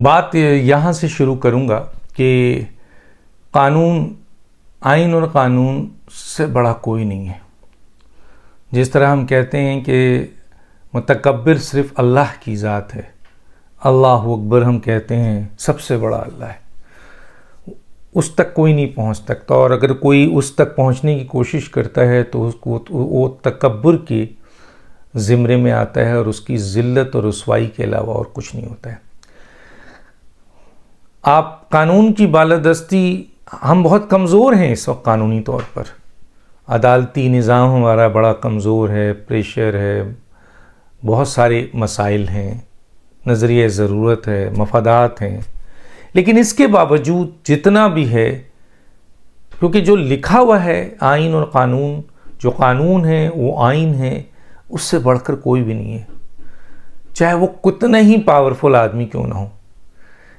بات یہاں سے شروع کروں گا کہ آئین اور قانون سے بڑا کوئی نہیں ہے. جس طرح ہم کہتے ہیں کہ متکبر صرف اللہ کی ذات ہے، اللہ اکبر ہم کہتے ہیں، سب سے بڑا اللہ ہے، اس تک کوئی نہیں پہنچ سکتا. اور اگر کوئی اس تک پہنچنے کی کوشش کرتا ہے تو اس کو وہ تکبر کے زمرے میں آتا ہے، اور اس کی ذلت اور رسوائی کے علاوہ اور کچھ نہیں ہوتا ہے. آپ قانون کی بالادستی، ہم بہت کمزور ہیں اس وقت قانونی طور پر. عدالتی نظام ہمارا بڑا کمزور ہے، پریشر ہے، بہت سارے مسائل ہیں، نظریہ ضرورت ہے، مفادات ہیں. لیکن اس کے باوجود جتنا بھی ہے، کیونکہ جو لکھا ہوا ہے آئین اور قانون، جو قانون ہے وہ آئین ہے، اس سے بڑھ کر کوئی بھی نہیں ہے، چاہے وہ کتنا ہی پاورفل آدمی کیوں نہ ہو.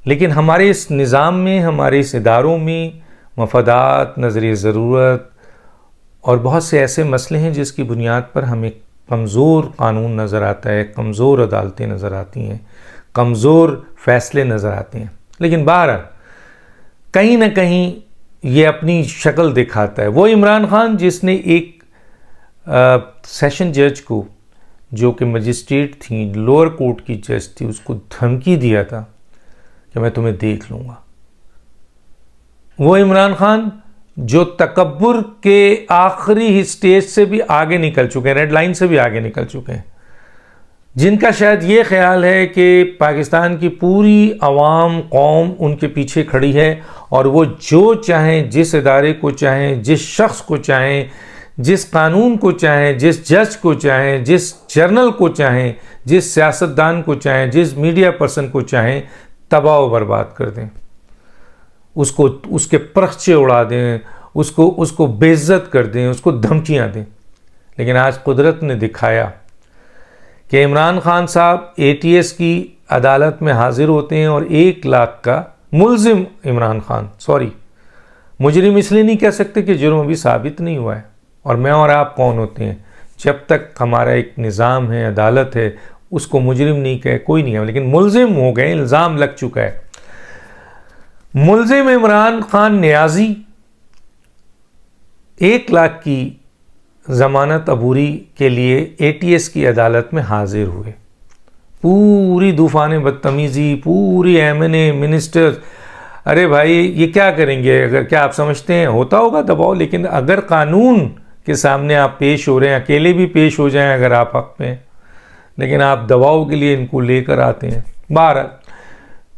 لیکن ہمارے اس نظام میں، ہمارے اس اداروں میں مفادات، نظریہ ضرورت اور بہت سے ایسے مسئلے ہیں جس کی بنیاد پر ہمیں کمزور قانون نظر آتا ہے، کمزور عدالتیں نظر آتی ہیں، کمزور فیصلے نظر آتے ہیں. لیکن بہرحال کہیں نہ کہیں یہ اپنی شکل دکھاتا ہے. وہ عمران خان جس نے ایک سیشن جج کو، جو کہ مجسٹریٹ تھیں، لوور کورٹ کی جج تھی، اس کو دھمکی دیا تھا کہ میں تمہیں دیکھ لوں گا. وہ عمران خان جو تکبر کے آخری سٹیج سے بھی آگے نکل چکے ہیں، ریڈ لائن سے بھی آگے نکل چکے ہیں، جن کا شاید یہ خیال ہے کہ پاکستان کی پوری عوام، قوم ان کے پیچھے کھڑی ہے، اور وہ جو چاہیں، جس ادارے کو چاہیں، جس شخص کو چاہیں، جس قانون کو چاہیں، جس جج کو چاہیں، جس جرنل کو چاہیں، جس سیاستدان کو چاہیں، جس میڈیا پرسن کو چاہیں، تباہ و برباد کر دیں، اس کے پرخچے اڑا دیں، اس کو بے عزت کر دیں، اس کو دھمکیاں دیں. لیکن آج قدرت نے دکھایا کہ عمران خان صاحب ATS کی عدالت میں حاضر ہوتے ہیں، اور 1 لاکھ کا ملزم عمران خان، مجرم اس لیے نہیں کہہ سکتے کہ جرم ابھی ثابت نہیں ہوا ہے. اور میں اور آپ کون ہوتے ہیں؟ جب تک ہمارا ایک نظام ہے، عدالت ہے، اس کو مجرم نہیں کہے کوئی نہیں ہے. لیکن ملزم ہو گئے، الزام لگ چکا ہے. ملزم عمران خان نیازی 1 لاکھ کی ضمانت عبوری کے لیے ATS کی عدالت میں حاضر ہوئے. پوری طوفان بدتمیزی، پوری MNA منسٹر، ارے بھائی یہ کیا کریں گے؟ اگر کیا آپ سمجھتے ہیں ہوتا ہوگا دباؤ؟ لیکن اگر قانون کے سامنے آپ پیش ہو رہے ہیں، اکیلے بھی پیش ہو جائیں اگر آپ حق میں، لیکن آپ دباؤ کے لیے ان کو لے کر آتے ہیں. بہرحال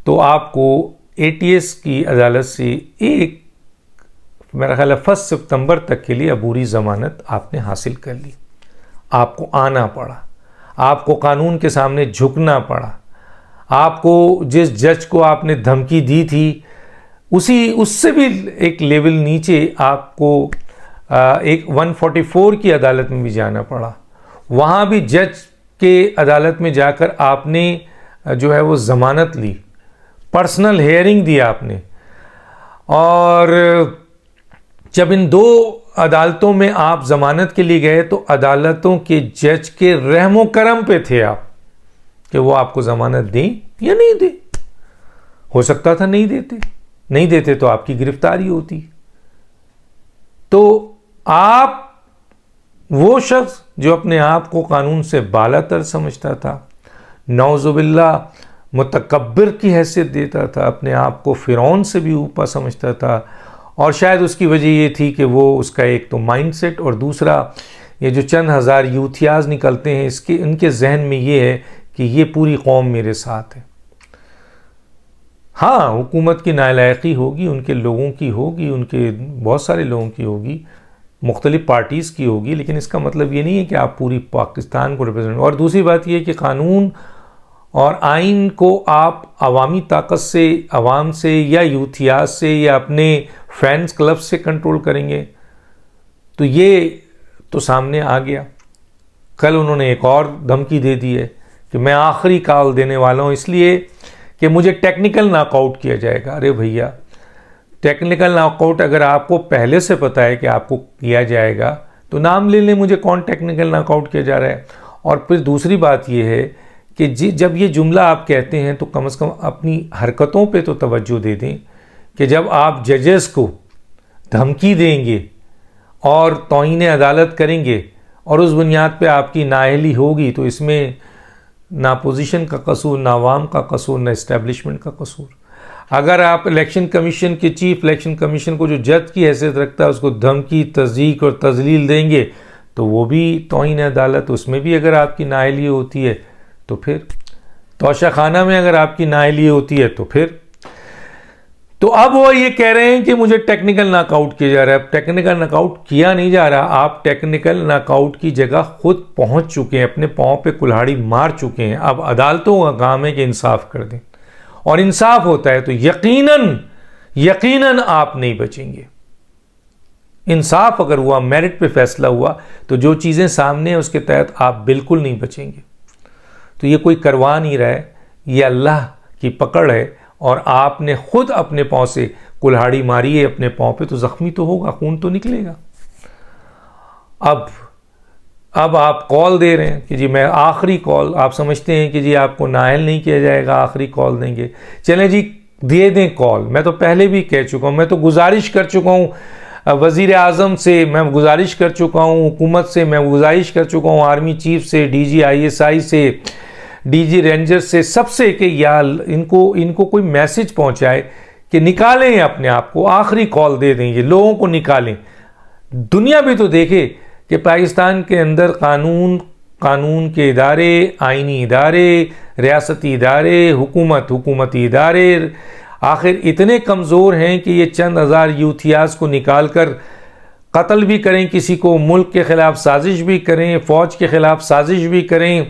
تو آپ کو ATS کی عدالت سے میرا خیال ہے 1 سپتمبر تک کے لیے عبوری ضمانت آپ نے حاصل کر لی. آپ کو آنا پڑا، آپ کو قانون کے سامنے جھکنا پڑا. آپ کو جس جج کو آپ نے دھمکی دی تھی، اس سے بھی ایک لیول نیچے آپ کو ایک 144 کی عدالت میں بھی جانا پڑا. وہاں بھی جج کے عدالت میں جا کر آپ نے جو ہے وہ ضمانت لی، پرسنل ہیئرنگ دی آپ نے. اور جب ان 2 عدالتوں میں آپ ضمانت کے لیے گئے تو عدالتوں کے جج کے رحم و کرم پہ تھے آپ کہ وہ آپ کو ضمانت دیں یا نہیں دیں. ہو سکتا تھا نہیں دیتے تو آپ کی گرفتاری ہوتی. تو آپ وہ شخص جو اپنے آپ کو قانون سے بالا تر سمجھتا تھا، نعوذ باللہ متکبر کی حیثیت دیتا تھا، اپنے آپ کو فرعون سے بھی اوپر سمجھتا تھا. اور شاید اس کی وجہ یہ تھی کہ وہ اس کا ایک تو مائنڈ سیٹ، اور دوسرا یہ جو چند ہزار یوتھیاز نکلتے ہیں، ان کے ذہن میں یہ ہے کہ یہ پوری قوم میرے ساتھ ہے. ہاں حکومت کی نالائقی ہوگی، ان کے لوگوں کی ہوگی، ان کے بہت سارے لوگوں کی ہوگی، مختلف پارٹیز کی ہوگی، لیکن اس کا مطلب یہ نہیں ہے کہ آپ پوری پاکستان کو ریپرزینٹ. اور دوسری بات یہ ہے کہ قانون اور آئین کو آپ عوامی طاقت سے، عوام سے، یا یوتھیاز سے، یا اپنے فینس کلب سے کنٹرول کریں گے تو یہ تو سامنے آ گیا. کل انہوں نے ایک اور دھمکی دے دی ہے کہ میں آخری کال دینے والا ہوں اس لیے کہ مجھے ٹیکنیکل ناک آؤٹ کیا جائے گا. ارے بھیا، ٹیکنیکل ناک آؤٹ اگر آپ کو پہلے سے پتا ہے کہ آپ کو کیا جائے گا تو نام لے لیں، مجھے کون ٹیکنیکل ناک آؤٹ کیا جا رہا ہے. اور پھر دوسری بات یہ ہے کہ جب یہ جملہ آپ کہتے ہیں تو کم از کم اپنی حرکتوں پہ تو توجہ دے دیں کہ جب آپ ججز کو دھمکی دیں گے اور توہین عدالت کریں گے اور اس بنیاد پہ آپ کی نااہلی ہوگی تو اس میں نہ پوزیشن کا قصور، نہ عوام کا قصور، نہ اسٹیبلشمنٹ کا قصور۔ اگر آپ الیکشن کمیشن کے چیف الیکشن کمیشن کو جو جج کی حیثیت رکھتا ہے اس کو دھمکی، تضییق اور تذلیل دیں گے تو وہ بھی توہین عدالت، اس میں بھی اگر آپ کی نااہلی ہوتی ہے تو پھر توشہ خانہ میں اگر آپ کی نااہلی ہوتی ہے تو اب وہ یہ کہہ رہے ہیں کہ مجھے ٹیکنیکل ناک آؤٹ کیا جا رہا ہے۔ ٹیکنیکل ناک آؤٹ کیا نہیں جا رہا، آپ ٹیکنیکل ناک آؤٹ کی جگہ خود پہنچ چکے ہیں، اپنے پاؤں پہ کلہاڑی مار چکے ہیں۔ اب عدالتوں کا کام ہے کہ انصاف کر دیں، اور انصاف ہوتا ہے تو یقیناً آپ نہیں بچیں گے۔ انصاف اگر ہوا، میرٹ پہ فیصلہ ہوا تو جو چیزیں سامنے ہیں اس کے تحت آپ بالکل نہیں بچیں گے۔ تو یہ کوئی کروا نہیں رہا ہے، یہ اللہ کی پکڑ ہے، اور آپ نے خود اپنے پاؤں سے کلہاڑی ماری ہے اپنے پاؤں پہ، تو زخمی تو ہوگا، خون تو نکلے گا۔ اب آپ کال دے رہے ہیں کہ جی میں آخری کال، آپ سمجھتے ہیں کہ جی آپ کو نااہل نہیں کیا جائے گا، آخری کال دیں گے، چلیں جی دے دیں کال۔ میں تو پہلے بھی کہہ چکا ہوں، میں تو گزارش کر چکا ہوں وزیر اعظم سے، میں گزارش کر چکا ہوں حکومت سے، میں گزارش کر چکا ہوں آرمی چیف سے، ڈی جی ISI سے، ڈی جی رینجر سے، سب سے کہ یا ان کو کوئی میسج پہنچائے کہ نکالیں اپنے آپ کو، آخری کال دے دیں، یہ لوگوں کو نکالیں۔ دنیا بھی تو دیکھے کہ پاکستان کے اندر قانون کے ادارے، آئینی ادارے، ریاستی ادارے، حکومتی ادارے آخر اتنے کمزور ہیں کہ یہ چند ہزار یوتھیاز کو نکال کر قتل بھی کریں کسی کو، ملک کے خلاف سازش بھی کریں، فوج کے خلاف سازش بھی کریں،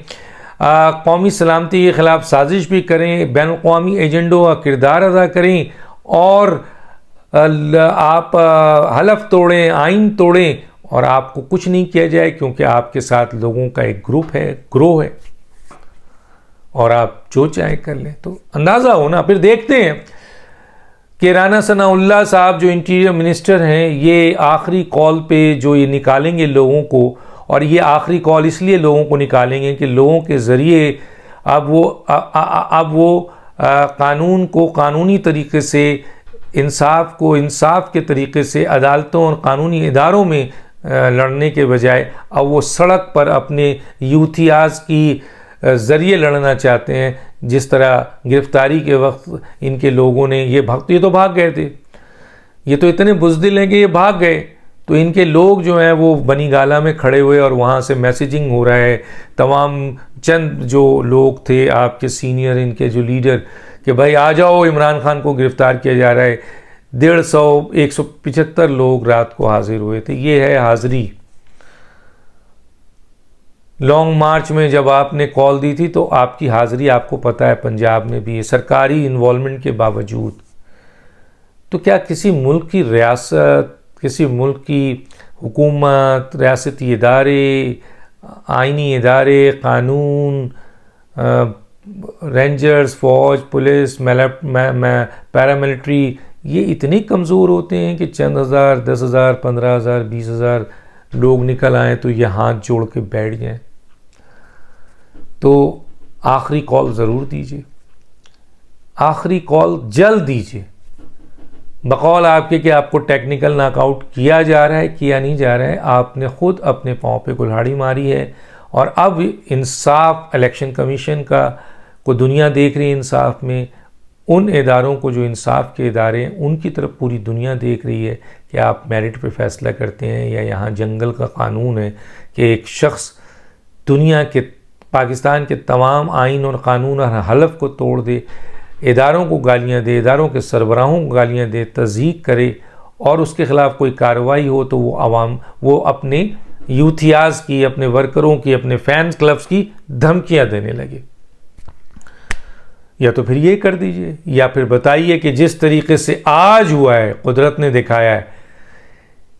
قومی سلامتی کے خلاف سازش بھی کریں، بین الاقوامی ایجنڈوں کا کردار ادا کریں، اور آپ حلف توڑیں، آئین توڑیں، اور آپ کو کچھ نہیں کیا جائے کیونکہ آپ کے ساتھ لوگوں کا ایک گروہ ہے، اور آپ جو چاہیں کر لیں۔ تو اندازہ ہونا، پھر دیکھتے ہیں کہ رانا ثناء اللہ صاحب جو انٹیریئر منسٹر ہیں، یہ آخری کال پہ جو یہ نکالیں گے لوگوں کو، اور یہ آخری کال اس لیے لوگوں کو نکالیں گے کہ لوگوں کے ذریعے اب وہ قانون کو قانونی طریقے سے، انصاف کو انصاف کے طریقے سے عدالتوں اور قانونی اداروں میں لڑنے کے بجائے اب وہ سڑک پر اپنے یوتھیاز کی ذریعے لڑنا چاہتے ہیں۔ جس طرح گرفتاری کے وقت ان کے لوگوں نے یہ تو بھاگ گئے تھے، یہ تو اتنے بزدل ہیں کہ یہ بھاگ گئے، تو ان کے لوگ جو ہیں وہ بنی گالہ میں کھڑے ہوئے اور وہاں سے میسیجنگ ہو رہا ہے، تمام چند جو لوگ تھے آپ کے سینئر، ان کے جو لیڈر، کہ بھائی آ جاؤ، عمران خان کو گرفتار کیا جا رہا ہے۔ 175 لوگ رات کو حاضر ہوئے تھے۔ یہ ہے حاضری۔ لانگ مارچ میں جب آپ نے کال دی تھی تو آپ کی حاضری آپ کو پتہ ہے پنجاب میں بھی ہے، سرکاری انوالومنٹ کے باوجود۔ تو کیا کسی ملک کی ریاست، کسی ملک کی حکومت، ریاستی ادارے، آئینی ادارے، قانون، رینجرز، فوج، پولیس، پیراملٹری، یہ اتنے کمزور ہوتے ہیں کہ چند ہزار، 10,000، 15,000، 20,000 لوگ نکل آئیں تو یہ ہاتھ جوڑ کے بیٹھ جائیں؟ تو آخری کال ضرور دیجیے، آخری کال جلد دیجیے، بقول آپ کے کہ آپ کو ٹیکنیکل ناک آؤٹ کیا جا رہا ہے، کیا نہیں جا رہا ہے، آپ نے خود اپنے پاؤں پہ کلہاڑی ماری ہے، اور اب انصاف الیکشن کمیشن کو دنیا دیکھ رہی ہے، انصاف میں ان اداروں کو جو انصاف کے ادارے ہیں ان کی طرف پوری دنیا دیکھ رہی ہے کہ آپ میرٹ پہ فیصلہ کرتے ہیں، یا یہاں جنگل کا قانون ہے کہ ایک شخص دنیا کے، پاکستان کے تمام آئین اور قانون اور حلف کو توڑ دے، اداروں کو گالیاں دے، اداروں کے سربراہوں کو گالیاں دے، تضییق کرے، اور اس کے خلاف کوئی کارروائی ہو تو وہ اپنے یوتھیاز کی، اپنے ورکروں کی، اپنے فینس کلبز کی دھمکیاں دینے لگے۔ یا تو پھر یہ کر دیجئے، یا پھر بتائیے کہ جس طریقے سے آج ہوا ہے، قدرت نے دکھایا ہے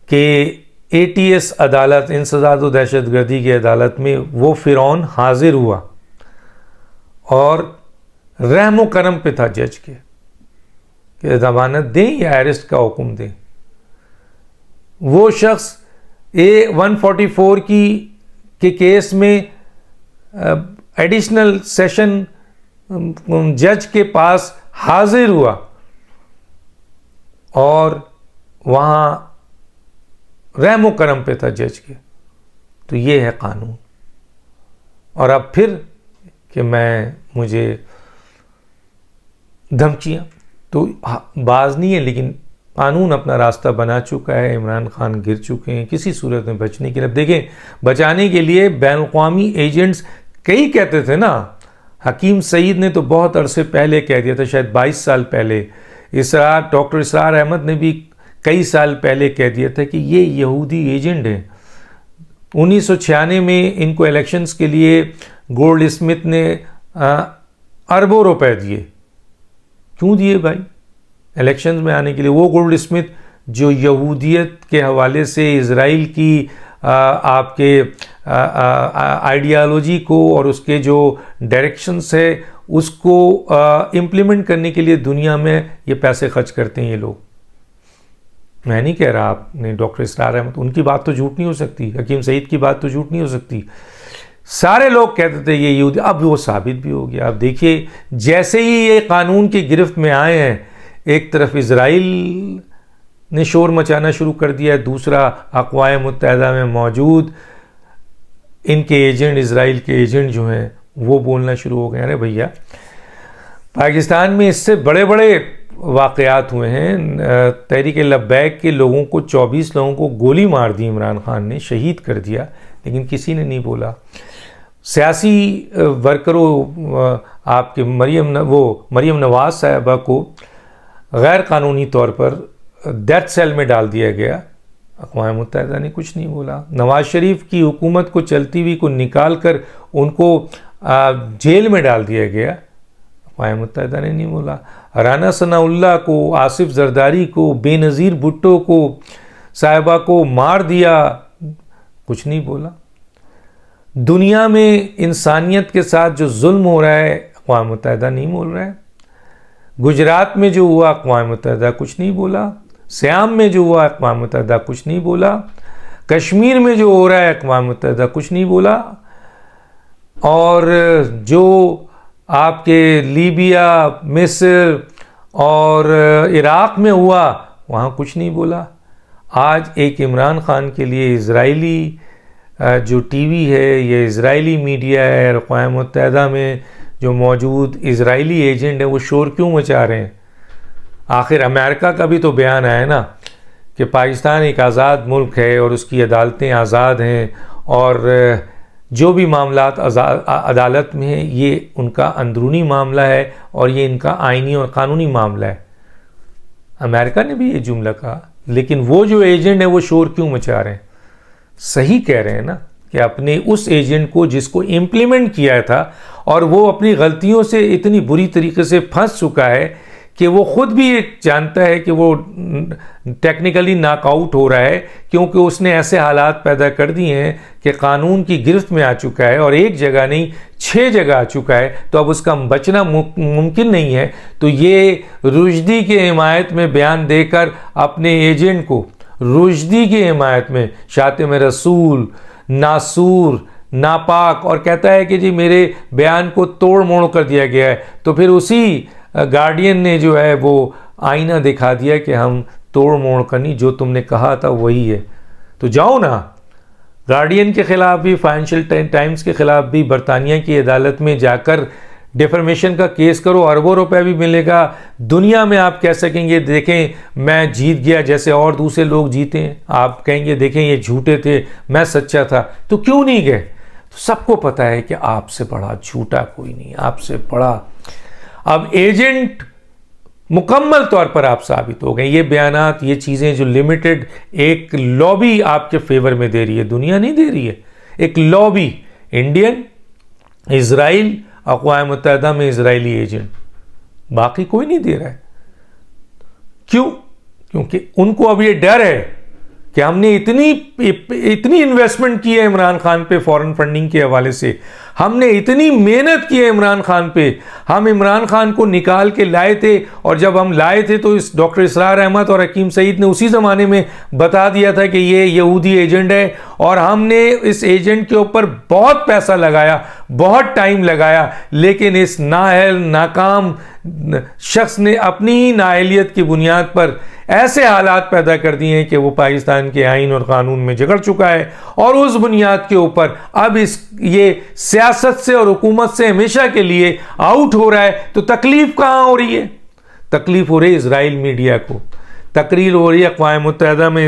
کہ ATS عدالت، انسداد و دہشت گردی کی عدالت میں وہ فرعون حاضر ہوا اور رحم و کرم پہ تھا جج کے کہ ضمانت دیں یا ایرسٹ کا حکم دیں۔ وہ شخص A144 کے کیس میں ایڈیشنل سیشن جج کے پاس حاضر ہوا اور وہاں رحم و کرم پہ تھا جج کے. تو یہ ہے قانون. اور اب پھر کہ مجھے دھمکیاں تو باز نہیں ہے، لیکن قانون اپنا راستہ بنا چکا ہے. عمران خان گر چکے ہیں کسی صورت میں بچنے کے لیے. اب دیکھیں بچانے کے لیے بین الاقوامی ایجنٹس کئی کہتے تھے نا. حکیم سعید نے تو بہت عرصے پہلے کہہ دیا تھا، شاید 22 سال پہلے. ڈاکٹر اسرار احمد نے بھی کئی سال پہلے کہہ دیا تھا کہ یہ یہودی ایجنٹ ہیں. 1996 میں ان کو الیکشنز کے لیے گولڈ اسمتھ نے اربوں روپے دیے. کیوں دیے بھائی؟ الیکشنز میں آنے کے لیے. وہ گولڈ اسمتھ جو یہودیت کے حوالے سے اسرائیل کی آپ کے آئیڈیالوجی کو اور اس کے جو ڈائریکشنز ہے اس کو امپلیمنٹ کرنے کے لیے دنیا میں یہ پیسے خرچ کرتے ہیں یہ لوگ. میں نہیں کہہ رہا آپ نے ڈاکٹر اسرار احمد، ان کی بات تو جھوٹ نہیں ہو سکتی، حکیم سعید کی بات تو جھوٹ نہیں ہو سکتی. سارے لوگ کہتے تھے یہ یہودی، اب وہ ثابت بھی ہو گیا. اب دیکھیے جیسے ہی یہ قانون کی گرفت میں آئے ہیں، ایک طرف اسرائیل نے شور مچانا شروع کر دیا ہے، دوسرا اقوام متحدہ میں موجود ان کے ایجنٹ، اسرائیل کے ایجنٹ جو ہیں وہ بولنا شروع ہو گئے. ارے بھیا پاکستان میں اس سے بڑے بڑے واقعات ہوئے ہیں. تحریک لبیک کے لوگوں کو 24 لوگوں کو گولی مار دی عمران خان نے، شہید کر دیا، لیکن کسی نے نہیں بولا. سیاسی ورکروں آپ کے مریم نواز صاحبہ کو غیر قانونی طور پر ڈیتھ سیل میں ڈال دیا گیا، اقوام متحدہ نے کچھ نہیں بولا. نواز شریف کی حکومت کو چلتی ہوئی کو نکال کر ان کو جیل میں ڈال دیا گیا، اقوام متحدہ نے نہیں بولا. رانا ثناء اللہ کو، آصف زرداری کو، بے نظیر بھٹو کو صاحبہ کو مار دیا، کچھ نہیں بولا. دنیا میں انسانیت کے ساتھ جو ظلم ہو رہا ہے اقوام متحدہ نہیں بول رہا ہے. گجرات میں جو ہوا اقوام متحدہ کچھ نہیں بولا. سیام میں جو ہوا اقوام متحدہ کچھ نہیں بولا. کشمیر میں جو ہو رہا ہے اقوام متحدہ کچھ نہیں بولا. اور جو آپ کے لیبیا، مصر اور عراق میں ہوا وہاں کچھ نہیں بولا. آج ایک عمران خان کے لیے اسرائیلی جو ٹی وی ہے، یہ اسرائیلی میڈیا ہے، اقوام متحدہ میں جو موجود اسرائیلی ایجنٹ ہیں وہ شور کیوں مچا رہے ہیں؟ آخر امریکہ کا بھی تو بیان آیا نا کہ پاکستان ایک آزاد ملک ہے اور اس کی عدالتیں آزاد ہیں، اور جو بھی معاملات عدالت میں ہیں یہ ان کا اندرونی معاملہ ہے اور یہ ان کا آئینی اور قانونی معاملہ ہے. امریکہ نے بھی یہ جملہ کہا، لیکن وہ جو ایجنٹ ہیں وہ شور کیوں مچا رہے ہیں؟ صحیح کہہ رہے ہیں نا کہ اپنے اس ایجنٹ کو جس کو امپلیمنٹ کیا تھا اور وہ اپنی غلطیوں سے اتنی بری طریقے سے پھنس چکا ہے کہ وہ خود بھی جانتا ہے کہ وہ ٹیکنیکلی ناک آؤٹ ہو رہا ہے، کیونکہ اس نے ایسے حالات پیدا کر دیے ہیں کہ قانون کی گرفت میں آ چکا ہے اور ایک جگہ نہیں 6 جگہ آ چکا ہے. تو اب اس کا بچنا ممکن نہیں ہے. تو یہ رشدی کے حمایت میں بیان دے کر اپنے ایجنٹ کو رشدی کی حمایت میں شاتم رسول، ناسور، ناپاک، اور کہتا ہے کہ جی میرے بیان کو توڑ موڑ کر دیا گیا ہے. تو پھر اسی گارڈین نے جو ہے وہ آئینہ دکھا دیا کہ ہم توڑ موڑ کر نہیں، جو تم نے کہا تھا وہی ہے. تو جاؤ نا گارڈین کے خلاف بھی، فائنینشل ٹائمز کے خلاف بھی برطانیہ کی عدالت میں جا کر ڈیفرمیشن کا کیس کرو، اربوں روپے بھی ملے گا. دنیا میں آپ کہہ سکیں گے دیکھیں میں جیت گیا جیسے اور دوسرے لوگ جیتے ہیں. آپ کہیں گے دیکھیں یہ جھوٹے تھے میں سچا تھا. تو کیوں نہیں گئے؟ سب کو پتہ ہے کہ آپ سے بڑا جھوٹا کوئی نہیں، آپ سے بڑا. اب ایجنٹ مکمل طور پر آپ ثابت ہو گئے. یہ بیانات، یہ چیزیں جو لمیٹڈ ایک لابی آپ کے فیور میں دے رہی ہے، دنیا نہیں دے رہی ہے. ایک لابی، انڈین، اسرائیل، اقوام متحدہ میں اسرائیلی ایجنٹ، باقی کوئی نہیں دے رہا ہے. کیوں؟ کیونکہ ان کو اب یہ ڈر ہے کہ ہم نے اتنی انویسٹمنٹ کی ہے عمران خان پہ فورن فنڈنگ کے حوالے سے، ہم نے اتنی محنت کی ہے عمران خان پہ. ہم عمران خان کو نکال کے لائے تھے، اور جب ہم لائے تھے تو اس ڈاکٹر اسرار احمد اور حکیم سعید نے اسی زمانے میں بتا دیا تھا کہ یہ یہودی ایجنٹ ہے اور ہم نے اس ایجنٹ کے اوپر بہت پیسہ لگایا، بہت ٹائم لگایا، لیکن اس نااہل ناکام شخص نے اپنی ہی نااہلیت کی بنیاد پر ایسے حالات پیدا کر دیے ہیں کہ وہ پاکستان کے آئین اور قانون میں جگڑ چکا ہے، اور اس بنیاد کے اوپر اب یہ سیاست سے اور حکومت سے ہمیشہ کے لیے آؤٹ ہو رہا ہے۔ تو تکلیف کہاں ہو رہی ہے؟ تکلیف ہو رہی ہے اسرائیل میڈیا کو، تقریر ہو رہی ہے اقوام متحدہ میں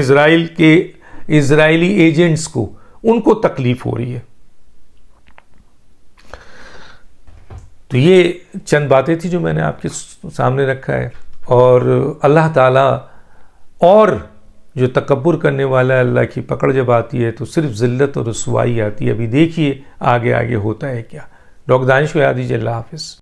اسرائیلی ایجنٹس کو، ان کو تکلیف ہو رہی ہے۔ تو یہ چند باتیں تھی جو میں نے آپ کے سامنے رکھا ہے، اور اللہ تعالیٰ، اور جو تکبر کرنے والا ہے اللہ کی پکڑ جب آتی ہے تو صرف ذلت اور رسوائی آتی ہے۔ ابھی دیکھیے آگے ہوتا ہے کیا۔ ڈاکٹر دانش کو یاد دیجیے۔ اللہ حافظ۔